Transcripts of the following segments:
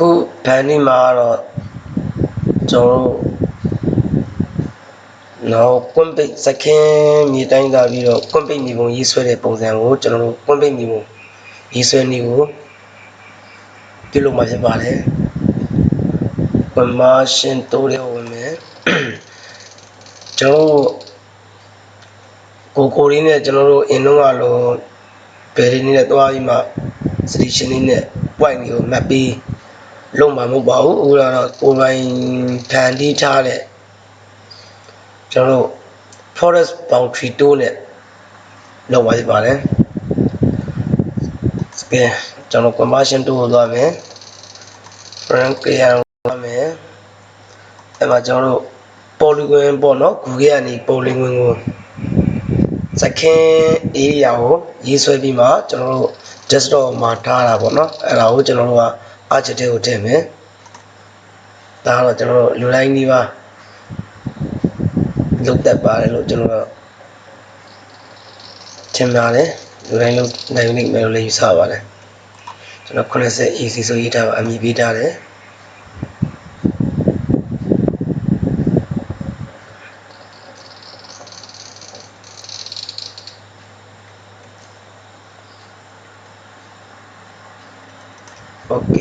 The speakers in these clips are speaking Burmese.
အခုဘန်နီမှာတော့ကျွန်တော်တို့နောက်ကွန်ပိတ်စခင်းမြေတိုင်းကပြီးတော့ကွန်ပိတ်မြေပုံရေးဆွဲတဲ့ပုံစံကိုကျွန်တော်တို့ကွန်ပိတ်မြေပုံရေးဆွဲနည်းကိုပြုလုပ်မှာဖြစ်ပါတယ်ကွန်မာရှင်းတိုးတဲ့ဝင်မယ်ကျွန်တော်ကိုလေးနဲ့ကျွန်တော်တို့အင်လုံးကလုံးဘယ်ရင်းနဲ့သွားပြီးမှစတီရှင်လေးနဲ့ point ကို map ပြီးလုံးမှာမဟုတ်ပါဘူးအခုတော့ကိုယ်ပိုင်ဖန်တီးထားတဲ့ကျွန်တော်တို့ forest boundary tool နဲ့လောက်ပါဖြစ်ပါတယ်။ကဲကျွန်တော် conversion tool ကိုသွားမယ် frame clear သွားမယ်အဲ့မှာကျွန်တော်တို့ polygon ပေါ့နော် Google ကနေ polygon ကိုစခင်း area ကိုရေးဆွဲပြီးမှကျွန်တော်တို့ desktop မှာထားတာပေါ့နော်အဲ့ဒါကိုကျွန်တော်တို့က adjective ကိုထည့်မယ်ဒါကတော့ကျွန်တော်တို့လူတိုင်းဒီပါလုပ်တတ်ပါတယ်လို့ကျွန်တော်တို့ထင်ပါတယ်လူတိုင်းလုပ်နိုင်လိမ့်မယ်လို့လည်းယူဆပါတယ်ကျွန်တော်80 AC ဆိုရေးထားပါအမည်ပေးထားတယ်โอเค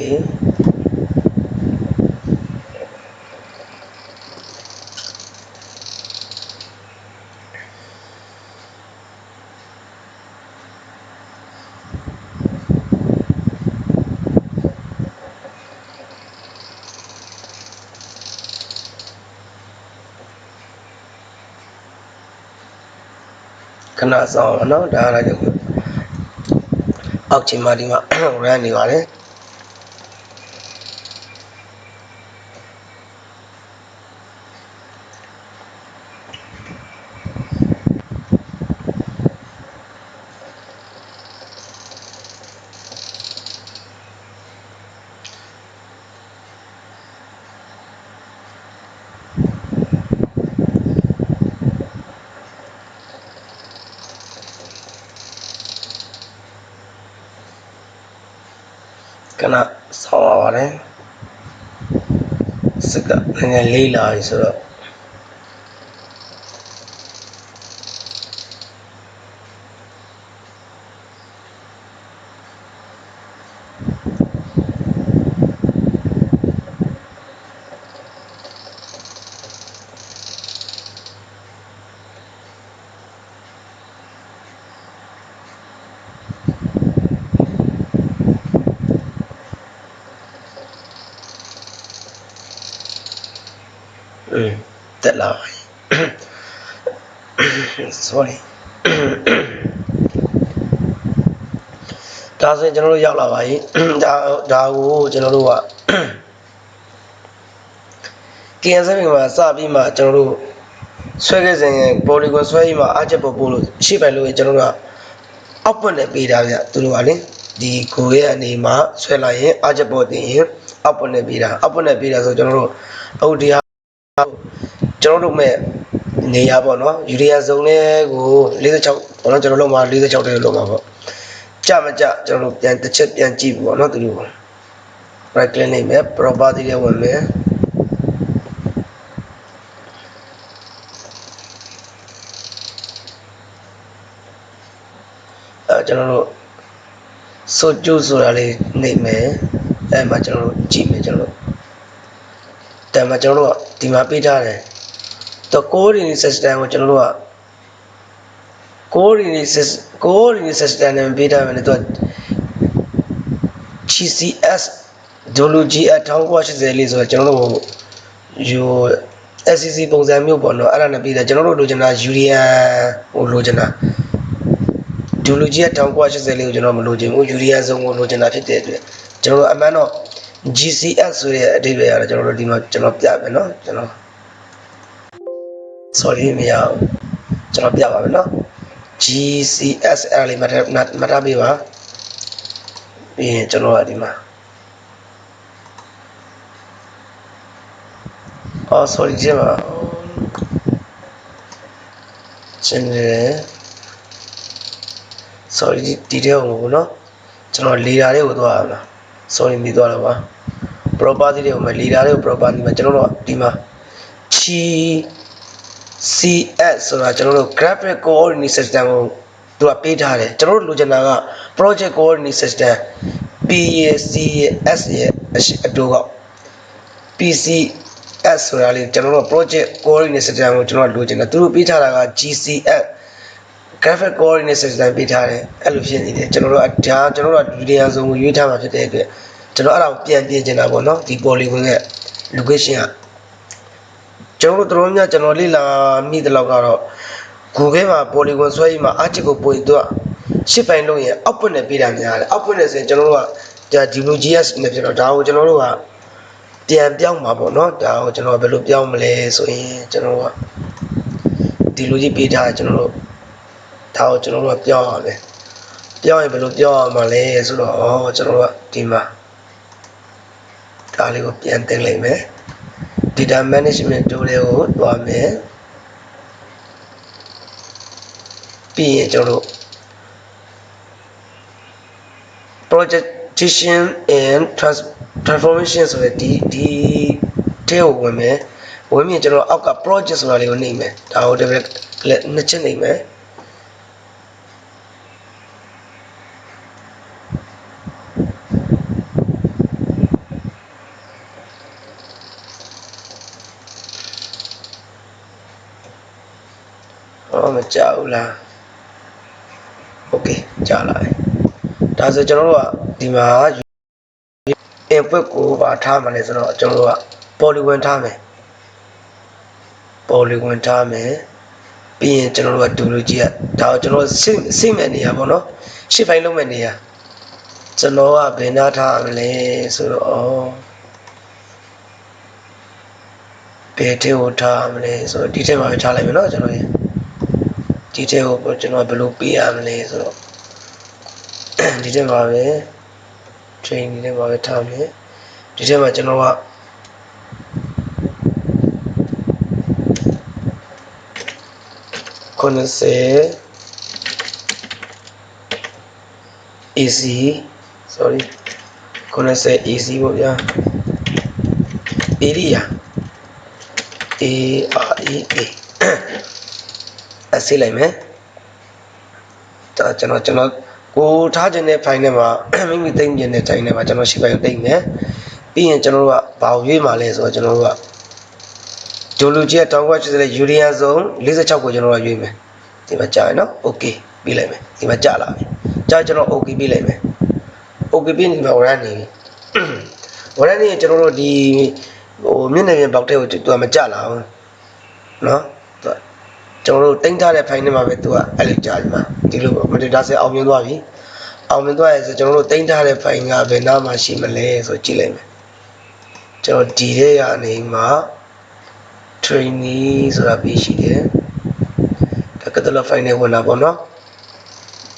ခဏဆောင်ပါနော်ဒါအားကြောင့်အောက်ချိန်မှာဒီမှာ run နေပါတယ်ခဏဆောင်ပါပါတယ်စကနည်းနည်းလေးလာပြီဆိုတော့တက်လာပါ sorry ဒါဆိုရင်ကျွန်တော်တို့ရောက်လာပါပြီဒါကိုကျွန်တော်တို့က KN7 မှာစပြီးမှကျွန်တော်တို့ဆွဲခဲ့စဉ် polygon ဆွဲပြီးမှအားချက်ပေါ်ပို့လို့ရှိပိုင်လို့ကျွန်တော်တို့ကအောက်ပွင့်နဲ့ပေးတာဗျသူတို့ကလေဒီကိုရဲ့အနေမှာဆွဲလိုက်ရင်အားချက်ပေါ်တင်ရင်အောက်ပွင့်နဲ့ပေးတာအောက်ပွင့်နဲ့ပေးတာဆိုကျွန်တော်တို့အခုဒီဟာကျွန်တော်တို့မဲ့နေရပေါ့နော်ယူရီးယားဇုံလေးကို46ပေါ့နော်ကျွန်တော်တို့မှာ46တဲ့လုံးမှာပေါ့ကြမကြကျွန်တော်တို့ပြန်တစ်ချက်ပြန်ကြည့်ပေါ့နော်သူတို့ right click နေမယ် property လေးဝင်မယ်ကျွန်တော်တို့ဆိုကျိုးဆိုတာလေးနေမယ်အဲ့မှာကျွန်တော်တို့ကြည့်မယ်ကျွန်တော်တို့ဒါမှကျွန်တော်တို့ကဒီမှာပေးထားတယ်တော့ coordinate system ကိုကျွန်တော်တို့က coordinate system နဲ့ပေးထားမယ်လေတော့ GCS Dology 1980လေးဆိုတော့ကျွန်တော်တို့ယူ SCC ပုံစံမျိုးပေါ့နော်အဲ့ဒါနဲ့ပေးတာကျွန်တော်တို့လိုချင်တာယူရီယန်ဟိုလိုချင်တာDology 1980လေးကိုကျွန်တော်မလိုချင်ဘူးယူရီယန်ဇုံကိုလိုချင်တာဖြစ်တဲ့အတွက်ကျွန်တော်တို့အမှန်တော့ GCS ဆိုတဲ့အဓိပ္ပာယ်ရတယ်ကျွန်တော်တို့ဒီမှာကျွန်တော်ပြမယ်နော်ကျွန်တော် sorry မရဘူးကျွန်တော်ပြပါမယ်နော် GCS အဲ့လေးမှတ်ထားပေးပါပြီးရင်ကျွန်တော်ကဒီမှာsorry ကျမရှင်းနေတယ် sorry ဒီတဲ့ဟုတ်ဘူးနော်ကျွန်တော်လေတာလေးကိုသွားရမှာ sorry မိသွားတော့ပါ property တွေကိုမှာ leader တွေကို property မှာကျွန်တော်တို့ဒီမှာ GCS ဆိုတာကျွန်တော်တို့ graphic coordinate system ကိုသူကပေးထားတယ်ကျွန်တော်တို့လိုချင်တာက project coordinate system PACS ရဲ့အတူက PCS ဆိုတာလေကျွန်တော်တို့ project coordinate system ကိုကျွန်တော်လိုချင်တာသူတို့ပေးထားတာက GCS graphic coordinate system ပေးထားတယ်အဲ့လိုဖြစ်နေတယ်ကျွန်တော်တို့ကျွန်တော်တို့လူတွေအစုံကိုရွေးထားမှာဖြစ်တဲ့အတွက်ကျွန်တော်အဲ့ဒါကိုပြန်ပြင်ချင်တာပေါ့နော်ဒီ polygon ရဲ့ location ကကျွန်တော်တို့များကျွန်တော်လေ့လာမိတဲ့လောက်ကတော့ Google မှာ polygon ဆွဲပြီးမှ article ကိုပို့တော့ship file လုံးရဲ့ output နဲ့ပေးတာများတယ် output နဲ့ဆိုရင်ကျွန်တော်တို့ကဒါ WGS နဲ့ဖြစ်တော့ဒါကိုကျွန်တော်တို့ကပြန်ပြောင်းမှာပေါ့နော်ဒါကိုကျွန်တော်ဘယ်လိုပြောင်းမလဲဆိုရင်ကျွန်တော်တို့ကဒီလိုကြီးပေးထားကျွန်တော်တို့ဒါကိုကျွန်တော်တို့ကပြောင်းရမယ်ပြောင်းရင်ဘယ်လိုပြောင်းရမှာလဲဆိုတော့ကျွန်တော်တို့ကဒီမှာဒါလေးကိုပြန်တင်လိုက်မယ် data management tool တွေကိုတွားမယ်ပြီးရင်ကျွန်တော်တို့ projection and transformation ဆိုတဲ့ဒီထဲကိုဝင်မယ်ဝင်ပြီးကျွန်တော်အောက်က project ဆိုတာလေးကိုနှိပ်မယ်ဒါကိုတစ်နှစ်ချက်နှိပ်မယ်မကြောက်လား okay ကြာလာပြီဒါဆိုကျွန်တော်တို့ကဒီမှာ input ကိုပါထားမှလဲဆိုတော့ကျွန်တော်တို့က polygon ထားမယ် polygon ထားမယ်ပြီးရင်ကျွန်တော်တို့က WG ကဒါကိုကျွန်တော်စိတ်မဲ့နေရပါတော့ ship file လုံးမဲ့နေရကျွန်တော်ကဘယ်နာထားမလဲဆိုတော့ဘယ်ထဲကိုထားမလဲဆိုတော့ဒီထဲမှာပဲထားလိုက်မယ်เนาะကျွန်တော်ဒီထဲကိုကျွန်တော်ဘယ်လိုပေးရမလဲဆိုတော့ဒီထဲမှာပဲ training ထဲမှာပဲထားမယ်ဒီထဲမှာကျွန်တော်က90 AC sorry 90 AC ပေါ့ဗျာ area AREA အစိလိုက်မယ်ဒါကျွန်တော်ကိုထားခြင်းတဲ့ file ထဲမှာမိမိသိမ်းခြင်းတဲ့ file ထဲမှာကျွန်တော်ရှိပိုင်ကိုသိမ်းမယ်ပြီးရင်ကျွန်တော်တို့ကဘာကိုရွေးမှာလဲဆိုတော့ကျွန်တော်တို့ကဒိုလိုဂျီက1980ယူရီယာဇုံ46ကိုကျွန်တော်ကရွေးမယ်ဒီမှာကြာရနော် okay ပြီးလိုက်မယ်ဒီမှာကြာလာပြီကြာကျွန်တော် okay ပြီးလိုက်မယ် okay ပြီးနေမှာ run နေပြီ run နေကျွန်တော်တို့ဒီမျက်နှာပြင်ပေါက်တဲ့ကိုသူကမကြာလာဘူးနော်ကျွန်တော်တို့တင်ထားတဲ့ file ထဲမှာပဲသူကအဲ့လိုကြာပြီမှာဒီလိုပေါ့ data set အောင်မြင်သွားပြီအောင်မြင်သွားရဆိုကျွန်တော်တို့တင်ထားတဲ့ file ကဘယ်နားမှာရှိမလဲဆိုကြည့်လိုက်မယ်ကျွန်တော်ဒီထဲကနေမှာ trainee ဆိုတာပြီးရှိတယ်ဒါကတည်းက file နဲ့ဝင်လာပေါ့နော်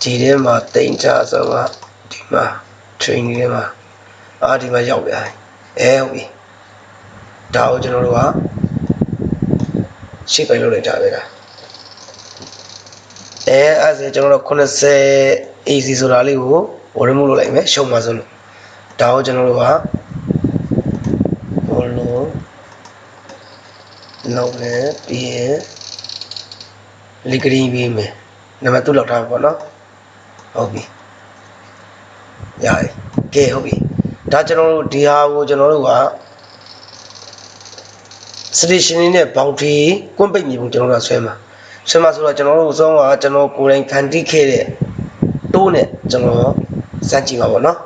ဒီထဲမှာတင်ထားဆိုတာဒီမှာ trainee ထဲမှာဒီမှာရောက်ပြီဟုတ်ပြီဒါကိုကျွန်တော်တို့ကရှေ့ပိုင်းလုပ်လိုက်တာပဲလားအဲ့ဒါကျွန်တော်တို့90 AC ဆိုတာလေးကို remove လုပ်လိုက်မယ်ရှုံပါစို့လို့ဒါကိုကျွန်တော်တို့ကဘောလုံးလောက်မယ်ပြီးရင် link green ပြီးမယ်နံပါတ်2လောက်ထားပါတော့ဟုတ်ပြီရပြီကဲဟုတ်ပြီဒါကျွန်တော်တို့ဒီဟာကိုကျွန်တော်တို့က station နဲ့ boundary ကွန်းပိတ်မြေပုံကျွန်တော်တို့ဆွဲမှာဆိုတော့ကျွန်တော်တို့အဆုံးကကျွန်တော်ကိုယ်တိုင်ဖန်တီးခဲ့တဲ့တိုးနဲ့ကျွန်တော်စမ်းကြည့်ပါပေါ့နော်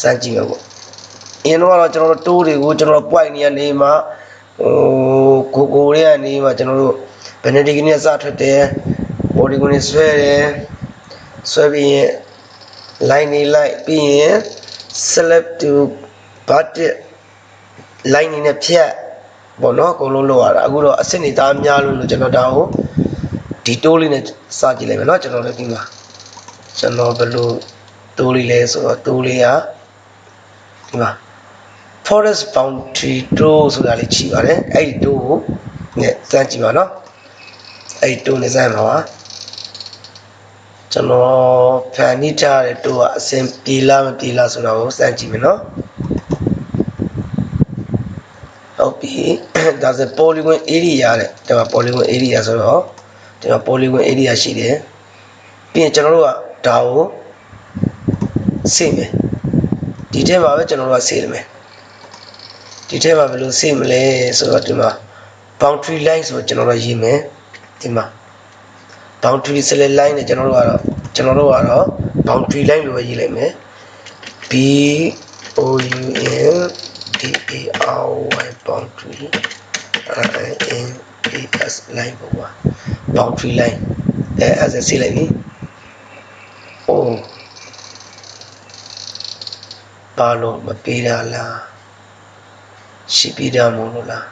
စမ်းကြည့်ပါပေါ့အရင်တော့ကျွန်တော်တို့တိုးတွေကိုကျွန်တော် point နေရနေမှာကိုတွေကနေမှာကျွန်တော်တို့ဘယ်နဲ့ဒီကနေ့စထွက်တယ် body ကိုနေဆွဲတယ်ဆွဲပြီးရင် line နေလိုက်ပြီးရင် select to budget line နေနဲ့ဖြတ်ပေါ့နော်အကုန်လုံးလောက်ရတာအခုတော့အစစ်နေသားများလို့ကျွန်တော်ဒါကိုဒီတိုးလေးနဲ့စကြည့်လိုက်မယ်เนาะကျွန်တော်လည်းဒီမှာကျွန်တော်ဘယ်လိုတိုးလေးလဲဆိုတော့တိုးလေးကဒီမှာ forest boundary tool ဆိုတာလေးရှိပါတယ်အဲ့ဒီတိုးကိုနဲ့စမ်းကြည့်ပါเนาะအဲ့ဒီတိုးနဲ့စမ်းပါပါကျွန်တော်ဖန်တီးထားတဲ့တိုးကအစင်ပြေလားမပြေလားဆိုတာကိုစမ်းကြည့်မယ်เนาะ ဒါဆို polygon area တဲ့ဒါက polygon area ဆိုတော့ဒီမှာ polygon area ရှိတယ်ပြီးရင်ကျွန်တော်တို့ကဒါကိုစေ့မယ်ဒီထဲမှာပဲကျွန်တော်တို့ကစေ့မယ်ဒီထဲမှာဘယ်လိုစေ့မလဲဆိုတော့ဒီမှာ boundary line ဆိုတော့ကျွန်တော်တို့ရေးမယ်ဒီမှာ boundary select line နဲ့ကျွန်တော်တို့ကတော့ boundary line လို့ပဲရေးလိုက်မယ် B O U N D A R Y boundary I N A S line ပေါ့ကွာ boundary line အဲ့ဒါစေ့လိုက်ပြီဘာလို့မပေးတာလားရှိပေးတာမို့လို့လား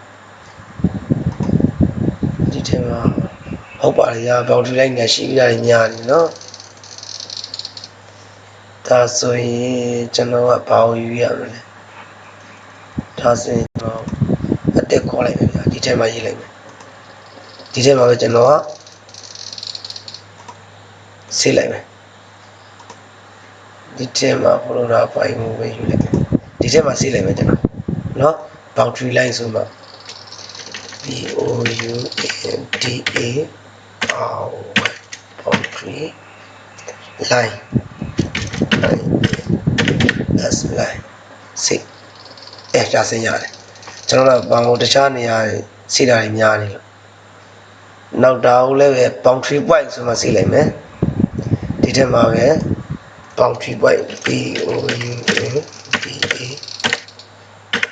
ဒီထဲမှာဟုတ်ပါလေ boundary line နဲ့ရှိပေးတာညာနေနော်ဒါဆိုရင်ကျွန်တော်ကဘာကိုယူရမလဲဒါဆိုရင်ကျွန်တော်အတက်ခေါ်လိုက်မယ်ဗျာဒီထဲမှာရေးလိုက်မယ်ဒီထဲမှာပဲကျွန်တော်ကစေးလိုက်မယ်ဒီထဲမှာ folder file ကိုပဲယူလိုက်မယ်ဒီထဲမှာစေးလိုက်မယ်ကျွန်တော်နော် boundary line ဆိုမှ B O U N D A R Y boundary line S line စေးဒါစေးရတယ်ကျွန်တော်တို့ဘာလို့တခြားနေရာစေးတာတွေများနေလို့နောက်တာကိုလည်းပဲ boundary point ဆိုမှစေးလိုက်မယ်ဒီထဲမှာပဲ boundary point B O U N D A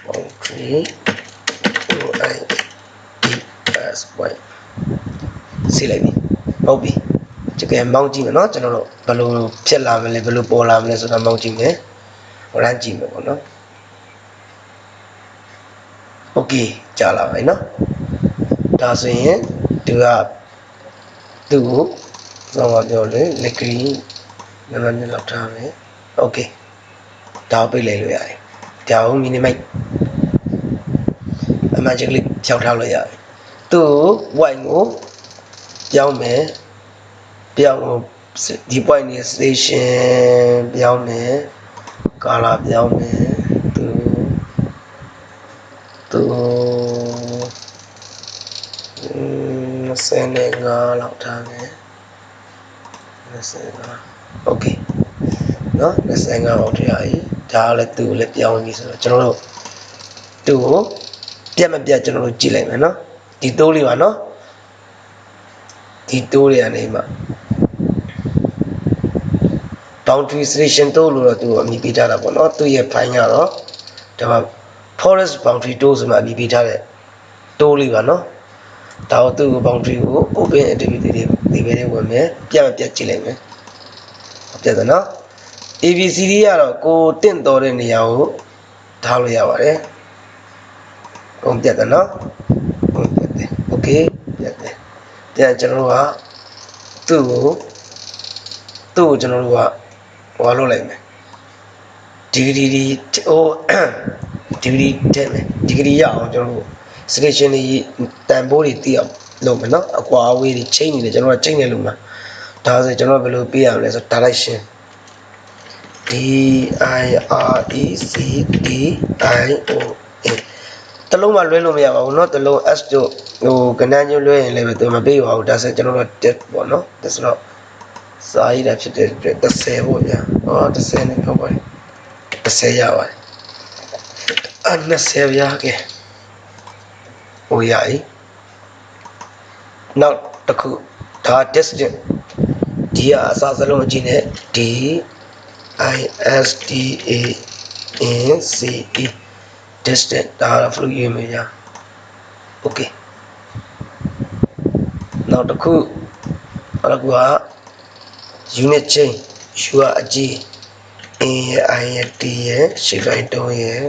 boundary O I D S point စေးလိုက်ပြီဟုတ်ပြီတကယ်မောင်းကြည့်မယ်နော်ကျွန်တော်တို့ဘယ်လိုဖြစ်လာမလဲဘယ်လိုပေါ်လာမလဲဆိုတာမောင်းကြည့်မယ်ဟိုရမ်းကြည့်မယ်ပေါ့နော်โอเคကြာလာပြီနော်ဒါဆိုရင်သူကသူ့ကိုဆောင်းပါပြောလေလက်ကလေးနံပါတ်2လောက်ထားမယ်โอเคဒါကိုပိတ်လိုက်လို့ရတယ်ဒါကိုမီနီမိုက်အမှန်ချက်ကလေးဖြောက်ထားလို့ရတယ်သူ့ white ကိုပြောင်းမယ်ပြောင်းဒီ point နေ station ပြောင်းမယ် color ပြောင်းမယ်သူ25လောက်ထားမယ်25 okay နော်25လောက်ထားပြီဒါကလည်းသူ့ကိုလည်းပြောင်းပြီဆိုတော့ကျွန်တော်တို့သူ့ကိုပြတ်မပြတ်ကျွန်တော်တို့ကြည့်လိုက်မယ်နော်ဒီတိုးလေးပါနော်ဒီတိုးလေးကနေမှ boundary station တိုးလို့တော့သူ့ကိုအမည်ပေးထားတာပေါ့နော်သူ့ရဲ့ file ကတော့ဒါမှ forest boundary တိုးဆိုမှအမည်ပေးထားတဲ့တိုးလေးပါနော်ဒါတော့သူ့ကို boundary ကို open activity တွေပဲဝင်မယ်ပြတ်မပြတ်ကြည့်လိုက်မယ်ပြတ်တယ်နော် ABCD ကတော့ကိုတင့်တော်တဲ့နေရာကိုထားလို့ရပါတယ်ကုန်ပြတ်တယ်နော်ကုန်ပြတ်တယ် okay ပြတ်တယ်ပြန်ကျွန်တော်တို့ကသူ့ကိုကျွန်တော်တို့ကဟောလုပ်လိုက်မယ်ဒီဂရီဟိုဒီဂရီတက်မယ်ဒီဂရီရအောင်ကျွန်တော်တို့ station တွေတန်ဖိုးတွေသိအောင်လုပ်မယ်နော်အကွာအဝေးတွေချိန်နေတယ်ကျွန်တော်ကချိန်နေလို့မှာဒါဆိုကျွန်တော်ဘယ်လိုပေးရမလဲဆို direction D I R E C D I O N တလုံးမှလွဲလို့မရပါဘူးเนาะတလုံး S တို့ဟိုကဏ္ဍညွှန်းလွဲရင်လည်းသူမပေးပါဘူးဒါဆိုကျွန်တော်တို့ tip ပေါ့เนาะဒါဆိုတော့စာရေးတာဖြစ်တဲ့အတွက်30ပေါ့ဗျာဟော30နဲ့ပြောပါတယ်30ရပါတယ်20ဗျာကဲဟိုရည်နောက်တစ်ခုဒါ distance ဒီကအစားစလုံးအကြည့်နဲ့ D I S T A N C E distance ဒါက flu ရေးမယ်ညာ okay နောက်တစ်ခုက unit chain U အကြည့် A I T ရဲ့ရှေ့ပိုင်းတုံးရဲ့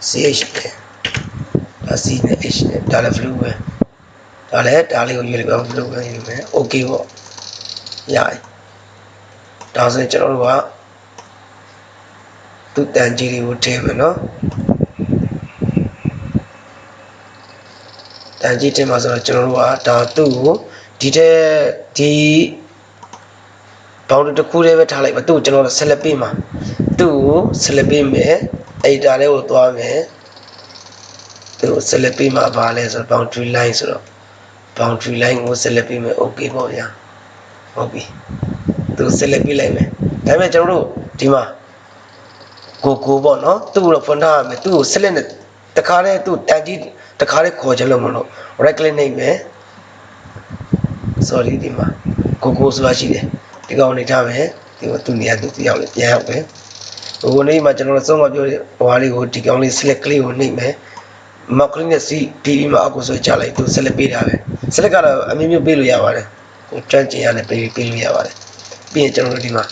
CH ရဲ့ဒါ C နဲ့ H နဲ့ဒါလည်း flu ပဲဒါလည်းဒါလေးကိုရွေးလိုက်ပါ flu ပဲရွေးမယ် okay ပေါ့ရတယ်ဒါဆိုရင်ကျွန်တော်တို့ကသူ့တန်ကြီးတွေကိုထည့်မယ်နော်တန်ကြီးထည့်မှာဆိုတော့ကျွန်တော်တို့ကဒါသူ့ကိုဒီ boundary တစ်ခုတည်းပဲထားလိုက်ပါသူ့ကိုကျွန်တော်တို့ select ပေးမှာသူ့ကို select ပေးမယ် editor လေးကိုသွားမယ် သူဆက်လက်ပေးမှာပါလဲဆိုတော့ boundary line ဆိုတော့ boundary line ကိုဆက်လက်ပေးမယ် okay ပေါ့ဗျာဟုတ်ပြီသူဆက်လက်ပေးလိုက်မယ်ဒါပေမဲ့ကျွန်တော်တို့ဒီမှာကိုပေါ့နော်သူ့ကိုတော့ဖွင့်ထားရမယ်သူ့ကိုဆက်လက်နဲ့တခါတည်းသူ့တန်ကြီးတခါတည်းခေါ်ချင်လို့မလို့ right click နှိပ်မယ် sorry ဒီမှာကိုဆိုတာရှိတယ်ဒီကောင်နေထားမယ်ဒီမှာသူ့နေရာသူရောက်လေပြန်ရောက်မယ်ဟိုနေ့မှာကျွန်တော်တို့စုံမပြောဟိုဟာလေးကိုဒီကောင်လေး select ကလေးကိုနှိပ်မယ်မောက်ကလေးနဲ့စီးပြီးမှအကူဆိုချလိုက်သူ select ပေးတာပဲ select ကတော့အမျိုးမျိုးပေးလို့ရပါတယ်ဟိုတန်းကျင်ရတယ်ပေးလို့ရပါတယ်ပြီးရင်ကျွန်တော်တို့ဒီမှာ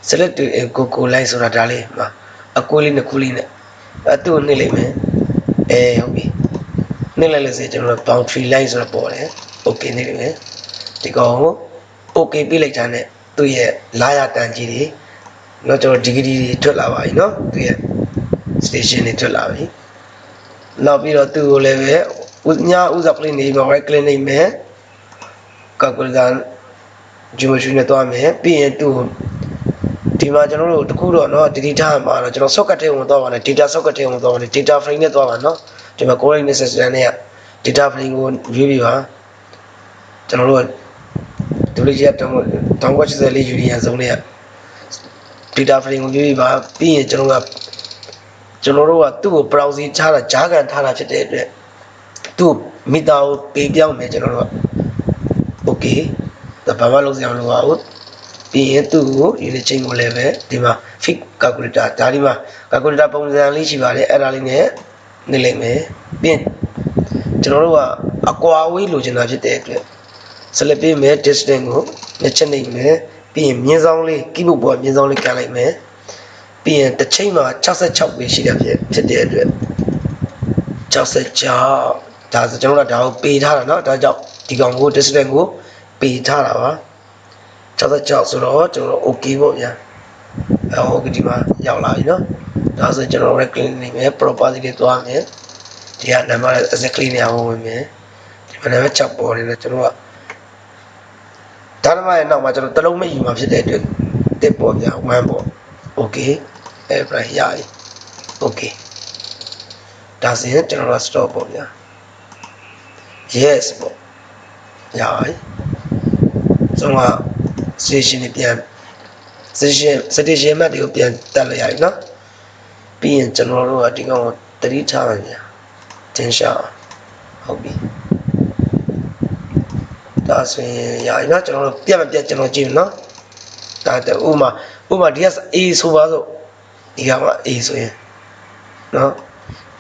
select ကို line ဆိုတာဒါလေးမှာအကွေးလေးနှစ်ခုလေးနဲ့သူ့ကိုနှိပ်လိုက်မယ်ဟုတ်ပြီနှိပ်လိုက်လို့ဆိုရင်ကျွန်တော်တို့ boundary line ဆိုတာပေါ်တယ် okay နှိပ်လိုက်မယ်ဒီကောင်ကို okay ပေးလိုက်တာနဲ့သူ့ရဲ့လာရတန်ကြီးတွေတော့ကျွန်တော် degree တွေထွက်လာပါပြီเนาะသူရဲ့ station တွေထွက်လာပြီနောက်ပြီးတော့သူ့ကိုလည်းပဲညာဥစား plane နေမှာ right click နေမယ် calculator geometry နဲ့တွားမယ်ပြီးရင်သူ့ဒီမှာကျွန်တော်တို့တခုတော့เนาะ data မှာတော့ကျွန်တော် socket ထဲဝင်သွားပါနဲ့ data socket ထဲဝင်သွားပါနဲ့ data frame နဲ့တွားပါเนาะဒီမှာ coordinate system နဲ့ data frame ကိုရွေးပြီးပါကျွန်တော်တို့WGF 1984 union zone နဲ့ data frame ကိုရွေးပြီးပါပြီးရင်ကျွန်တော်တို့ကသူ့ကို browser ချတာဂျာကန်ထားတာဖြစ်တဲ့အတွက်သူ့မီတာကိုပေးပြောင်းမယ်ကျွန်တော်တို့က okay ဒါဘာမှလုပ်စရာမလိုပါဘူးပြီးရင်သူ့ကို unit chain ကိုလည်းပဲဒီမှာ fit calculator ဒါဒီမှာ calculator ပုံစံလေးရှိပါတယ်အဲ့ဒါလေးနဲ့နေလိုက်မယ်ပြီးရင်ကျွန်တော်တို့ကအကွာအဝေးလိုချင်တာဖြစ်တဲ့အတွက် select ပေးမယ် distance ကိုနှစ်ချက်နှိပ်မယ်ပြီးရင်မြင်းဆောင်လေး keyboard ပေါ်မြင်းဆောင်လေးကန်လိုက်မယ်ပြီးရင်တစ်ချိန်မှာ66ပဲရှိတာဖြစ်တဲ့အတွက်66ဒါဆိုကျွန်တော်တို့ဒါကိုပေးထားတာเนาะဒါကြောင့်ဒီကောင်ကို distance ကိုပေးထားတာပါ66ဆိုတော့ကျွန်တော် okay ပေါ့ဗျာokay ဒီမှာရောက်လာပြီเนาะဒါဆိုကျွန်တော် right click နေမယ် property တွေတွားမယ်ဒီက number exactly နေရာကိုဝင်မယ်ဒီမှာ number 6ပေါ်နေတယ်ကျွန်တော်ကဒါမှမဟုတ်နောက်မှာကျွန်တော်တလုံးမယူမှာဖြစ်တဲ့အတွက်တစ်ပေါ်ဗျာ1ပေါ် okay အဲ့ဒါရပြီ okay ဒါဆိုရင်ကျွန်တော် stop ပေါ့ဗျာ yes ပေါ့ရပြီကျွန်တော် station နဲ့ပြန် station မှတ်တွေကိုပြန်တက်လိုက်ရပြီเนาะပြီးရင်ကျွန်တော်တို့ကဒီကောင်ကိုတတိထားပါဗျာတင်ရှာဟုတ်ပြီဒါဆိုရင်ရပြီเนาะကျွန်တော်တို့ပြတ်မပြတ်ကျွန်တော်ကြည့်မယ်เนาะဒါတဥမာဒီက A ဆိုပါစို့ဒီကမှ A ဆိုရင်เนาะ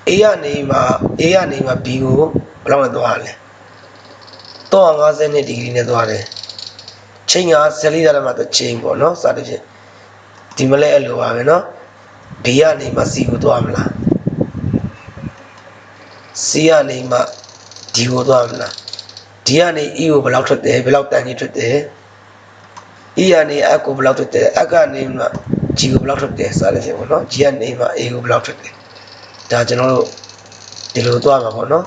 A ကနေမှ B ကိုဘယ်လောက်နဲ့သွားရလဲ350ဒီဂရီနဲ့သွားတယ်ချိန်က14ဓာတ်မှတစ်ချိန်ပေါ့เนาะစသဖြင့်ဒီမလဲအဲ့လိုပါပဲเนาะ B ကနေမှ C ကိုသွားမလား C ကနေမှ D ကိုသွားမလား D ကနေ E ကိုဘယ်လောက်ထွက်တယ်ဘယ်လောက်တန်ကြီးထွက်တယ် E ကနေ F ကိုဘယ်လောက်ထွက်တယ် F ကနေမှ G ကိုဘယ်လောက်ထွက်တယ်စသဖြင့်ပေါ့เนาะ G ကနေမှ A ကိုဘယ်လောက်ထွက်တယ်ဒါကျွန်တော်တို့ဒီလိုသွားမှာပေါ့เนาะ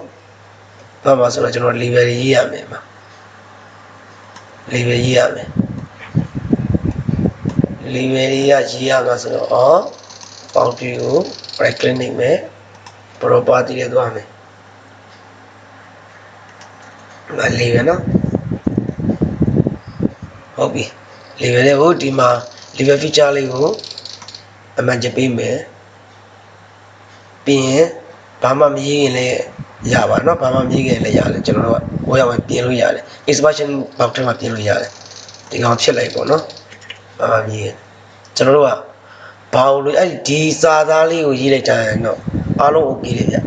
ဘာမှဆိုတော့ကျွန်တော် level ရေးရမယ်မှာ level ရေးရမယ် level ရေးရမှာဆိုတော့ boundary ကို right click နှိပ်မယ် property တွေသွားမယ်မ level နော်ဟုတ်ပြီ level လေးကိုဒီမှာ level feature လေးကိုအမှန်ချက်ပေးမယ်ပြီးရင်ဘာမှမရေးရင်လည်းရပါเนาะဘာမှမရေးခင်လည်းရတယ်ကျွန်တော်တို့ကဟိုရောက်မှပြင်လို့ရတယ် expansion box ထဲမှာပြင်လို့ရတယ်ဒီကောင်ဖြစ်လိုက်ပေါ့เนาะဘာမှမရေးကျွန်တော်တို့ကဘာလို့အဲ့ဒီစာသားလေးကိုရေးလိုက်ကြရင်တော့အားလုံး okay လေဗျ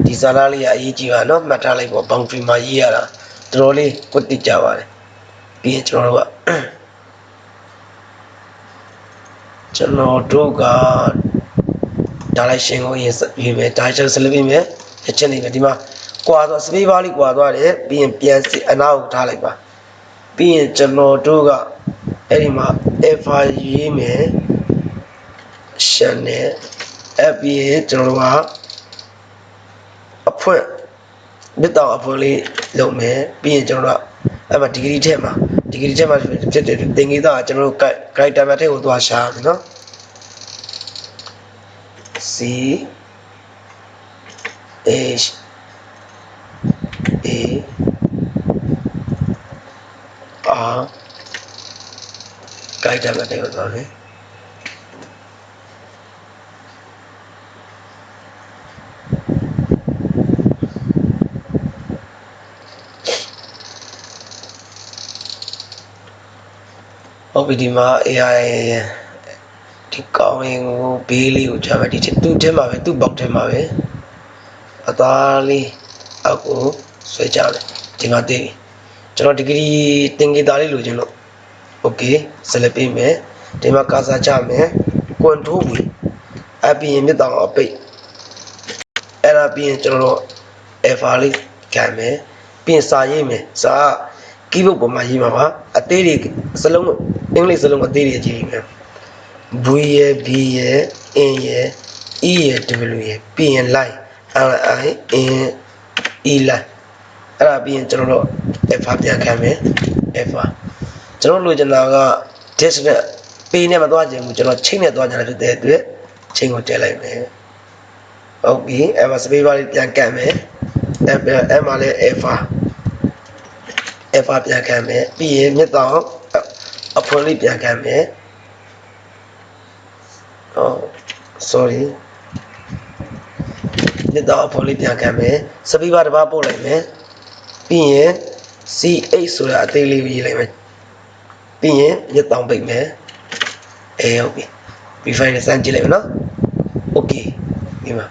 ဒီစာသားလေးကအရေးကြီးပါเนาะမှတ်ထားလိုက်ပေါ့ boundary မှာရေးရတာတော်တော်လေးကိုတိကျပါတယ်ပြီးရင်ကျွန်တော်တို့ကdirection ကိုရေးမယ် direction ဆက်လက်ပြီးမယ်ချက်ချင်းနေမယ်ဒီမှာကွာသွား space bar လေးကွာသွားတယ်ပြီးရင်ပြန်အနားကိုထားလိုက်ပါပြီးရင်ကျွန်တော်တို့ကအဲ့ဒီမှာ alpha ရေးမယ် channel အပြီးရင်ကျွန်တော်တို့ကအဖွင့်မြစ်တောင်အဖွင့်လေးလုပ်မယ်ပြီးရင်ကျွန်တော်တို့အဲ့မှာ degree ထဲမှာဖြစ်တဲ့သင်္ကေတကကျွန်တော်တို့ character မှာထည့်ကိုသွားရှာမယ်နော်C H A R ကိုက်တယ်မတဲ့တော့လေဟုတ်ပြီဒီမှာ AI ဒီကောင်းရင်ကိုဘေးလေးကိုကြာမယ်ဒီသူ့ထဲမှာပဲသူ့ဘောက်ထဲမှာပဲအသားလေးအောက်ကိုဆွဲကြတယ်ဒီမှာတည်ကျွန်တော်ဒီဂရီတင်ကြီးသားလေးလိုချင်လို့ okay ဆက်လက်ပေးမယ်ဒီမှာကာစာချမယ်ကွန်ထိုးဘူးအပြင်မြစ်တောင်အပိတ်အဲ့ဒါပြီးရင်ကျွန်တော်တို့ alpha လေးကန်မယ်ပြင်စာရေးမယ်စာ keyboard ပေါ်မှာရေးမှာပါအသေးတွေစလုံးအင်္ဂလိပ်စလုံးအသေးတွေရေးမယ် V ရယ် B ရယ် N ရယ် E ရယ် W ရယ်ပြီးရင် line LI N E line အဲ့ဒါပြီးရင်ကျွန်တော်တို့ alpha ပြန်ခံမယ် alpha ကျွန်တော်လိုချင်တာက disk နဲ့ page နဲ့မသွားချင်ဘူးကျွန်တော်ချိန်နဲ့သွားကြတာဖြစ်တဲ့အတွက်ချိန်ကိုတက်လိုက်မယ်ဟုတ်ပြီအဲ့မှာ space bar လေးပြန်ကန်မယ်အဲ့မှာလည်း alpha ပြန်ခံမယ်ပြီးရင်မြစ်တောင်အဖွင့်လေးပြန်ခံမယ်sorry မြစ်တောင်အဖွင့်လေးပြန်ခံမယ်စပီးပါတစ်ပါးပို့လိုက်မယ်ပြီးရင် C8 ဆိုတာအသေးလေးရေးလိုက်မယ်ပြီးရင်မြစ်တောင်ပိတ်မယ်ဟုတ်ပြီ B5 နဲ့စမ်းကြည့်လိုက်မယ်နော် okay ဒီမှာ